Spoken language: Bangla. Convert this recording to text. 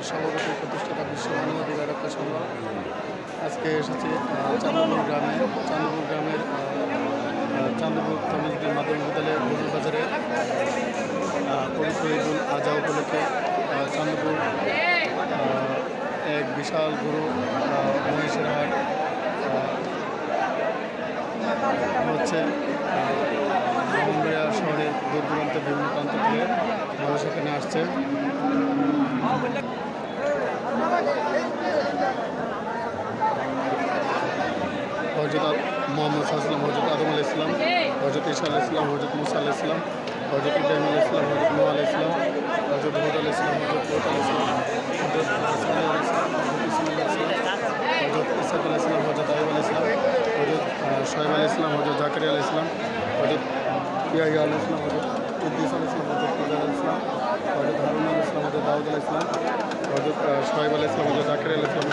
সভাপতি প্রতিষ্ঠাতা বিশ্ব মানবাধিকার রক্ষা সংঘ। আজকে এসেছি চান্দপুর গ্রামের চান্দপুর কমিউনিটি মাধ্যমিক বিদ্যালয়ের বদুল বাজারে পবিত্র ঈদুল আজহা উপলক্ষে চান্দপুর এক বিশাল গরু মহিষের হাট হচ্ছে। ব্রাহ্মণবাড়িয়া শহরে দূর দূরান্তে বিভিন্ন প্রান্ত থেকে মানুষ এখানে আসছে। হজরত মোহাম্মদ সাল্লাম, হজরত আদম আলাইহিস সালাম, হজরত ঈসা আলাইহিস সালাম, হজরত মুসা আলাইহিস সালাম, হজরত ইব্রাহিম আলাইহিস সালাম, হজরত নূহ আলাইহিস সালাম, হজরত হুদ আলাইহিস সালাম, হজরত লূত আলাইহিস সালাম, হজরত সালেহ আলাইহিস সালাম, হজরত ইসমাঈল আলাইহিস সালাম, হজরত ইসহাক আলাইহিস সালাম, হজরত আইয়ুব আলাইহিস সালাম, হজরত শুআয়ব আলাইহিস সালাম, হজরত জাকারিয়া আলাইহিস সালাম, হজরত ইয়াহইয়া আলাইহিস সালাম, হজরত ইদ্রিস আলাইহিস সালাম, হজরত মুসা আলাইহিস সালাম, হজরত হারুন আলাইহিস সালাম, হজরত দাউদ আলাইহিস সালাম, হজরত শুআয়ব আলাইহিস সালাম, হজরত জাকারিয়া আলাইহিস সালাম,